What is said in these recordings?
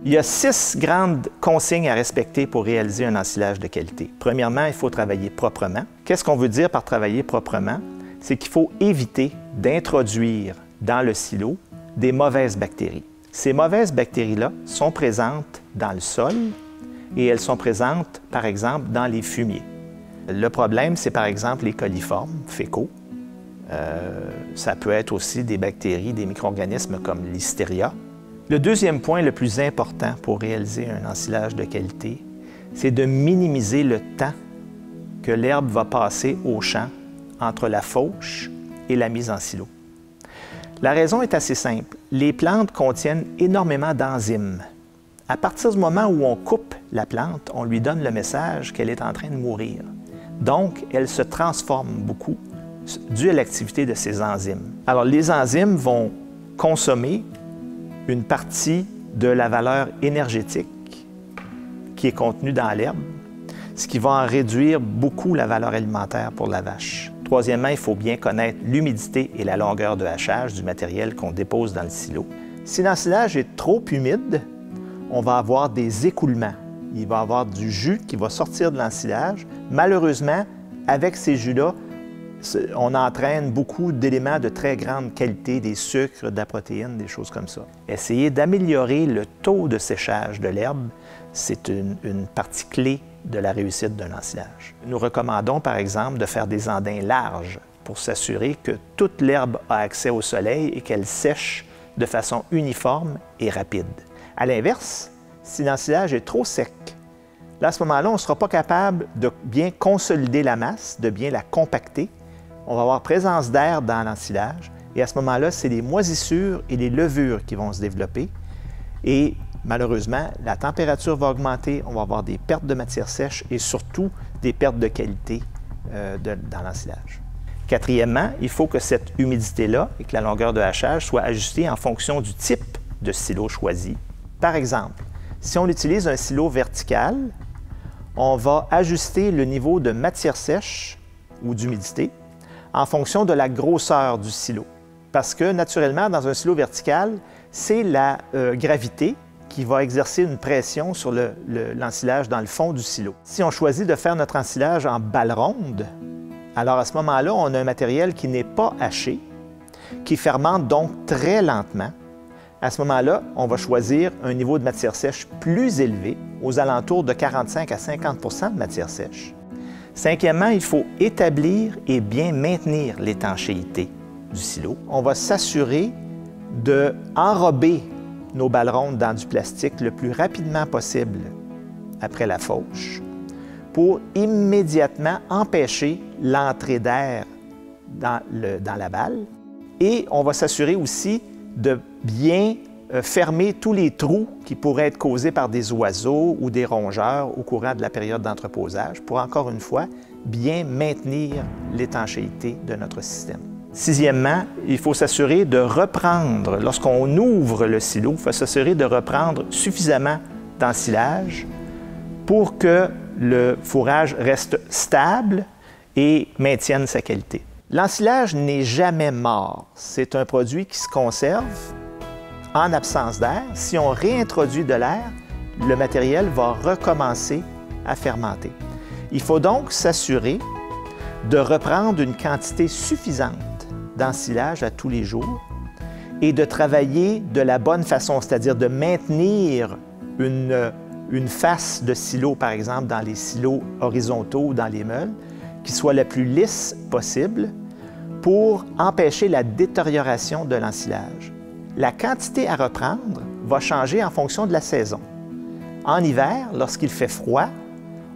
Il y a 6 grandes consignes à respecter pour réaliser un ensilage de qualité. Premièrement, il faut travailler proprement. Qu'est-ce qu'on veut dire par travailler proprement? C'est qu'il faut éviter d'introduire dans le silo des mauvaises bactéries. Ces mauvaises bactéries-là sont présentes dans le sol et elles sont présentes, par exemple, dans les fumiers. Le problème, c'est par exemple les coliformes fécaux. Ça peut être aussi des bactéries, des micro-organismes comme l'Listeria. Le deuxième point le plus important pour réaliser un ensilage de qualité, c'est de minimiser le temps que l'herbe va passer au champ entre la fauche et la mise en silo. La raison est assez simple. Les plantes contiennent énormément d'enzymes. À partir du moment où on coupe la plante, on lui donne le message qu'elle est en train de mourir. Donc, elle se transforme beaucoup dû à l'activité de ces enzymes. Alors, les enzymes vont consommer une partie de la valeur énergétique qui est contenue dans l'herbe, ce qui va en réduire beaucoup la valeur alimentaire pour la vache. Troisièmement, il faut bien connaître l'humidité et la longueur de hachage du matériel qu'on dépose dans le silo. Si l'ensilage est trop humide, on va avoir des écoulements. Il va y avoir du jus qui va sortir de l'ensilage. Malheureusement, avec ces jus-là, on entraîne beaucoup d'éléments de très grande qualité, des sucres, de la protéine, des choses comme ça. Essayer d'améliorer le taux de séchage de l'herbe, c'est une partie clé de la réussite d'un ensilage. Nous recommandons, par exemple, de faire des andins larges pour s'assurer que toute l'herbe a accès au soleil et qu'elle sèche de façon uniforme et rapide. À l'inverse, si l'ensilage est trop sec, là, à ce moment-là, on ne sera pas capable de bien consolider la masse, de bien la compacter. On va avoir présence d'air dans l'ensilage et à ce moment-là, c'est les moisissures et les levures qui vont se développer. Et malheureusement, la température va augmenter, on va avoir des pertes de matière sèche et surtout des pertes de qualité dans l'ensilage. Quatrièmement, il faut que cette humidité-là et que la longueur de hachage soit ajustée en fonction du type de silo choisi. Par exemple, si on utilise un silo vertical, on va ajuster le niveau de matière sèche ou d'humidité en fonction de la grosseur du silo. Parce que, naturellement, dans un silo vertical, c'est la gravité qui va exercer une pression sur l'ensilage dans le fond du silo. Si on choisit de faire notre ensilage en balle ronde, alors à ce moment-là, on a un matériel qui n'est pas haché, qui fermente donc très lentement. À ce moment-là, on va choisir un niveau de matière sèche plus élevé, aux alentours de 45 à 50 de matière sèche. Cinquièmement, il faut établir et bien maintenir l'étanchéité du silo. On va s'assurer d'enrober nos balles rondes dans du plastique le plus rapidement possible après la fauche pour immédiatement empêcher l'entrée d'air dans la balle. Et on va s'assurer aussi de bien fermer tous les trous qui pourraient être causés par des oiseaux ou des rongeurs au courant de la période d'entreposage pour, encore une fois, bien maintenir l'étanchéité de notre système. Sixièmement, il faut s'assurer de reprendre, lorsqu'on ouvre le silo, il faut s'assurer de reprendre suffisamment d'ensilage pour que le fourrage reste stable et maintienne sa qualité. L'ensilage n'est jamais mort. C'est un produit qui se conserve en absence d'air. Si on réintroduit de l'air, le matériel va recommencer à fermenter. Il faut donc s'assurer de reprendre une quantité suffisante d'ensilage à tous les jours et de travailler de la bonne façon, c'est-à-dire de maintenir une face de silo, par exemple, dans les silos horizontaux ou dans les meules, qui soit la plus lisse possible pour empêcher la détérioration de l'ensilage. La quantité à reprendre va changer en fonction de la saison. En hiver, lorsqu'il fait froid,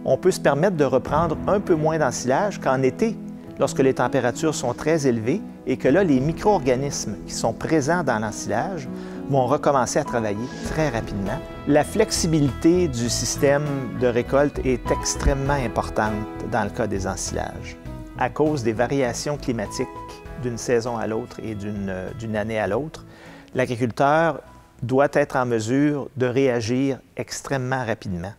on peut se permettre de reprendre un peu moins d'ensilage qu'en été, lorsque les températures sont très élevées et que là, les micro-organismes qui sont présents dans l'ensilage vont recommencer à travailler très rapidement. La flexibilité du système de récolte est extrêmement importante dans le cas des ensilages. À cause des variations climatiques d'une saison à l'autre et d'une année à l'autre, l'agriculteur doit être en mesure de réagir extrêmement rapidement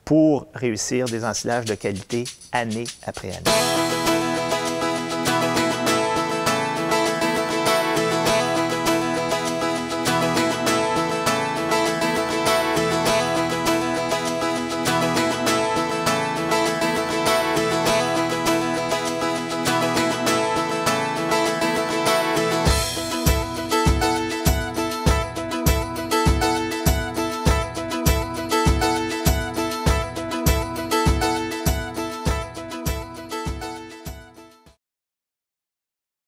pour réussir des ensilages de qualité année après année.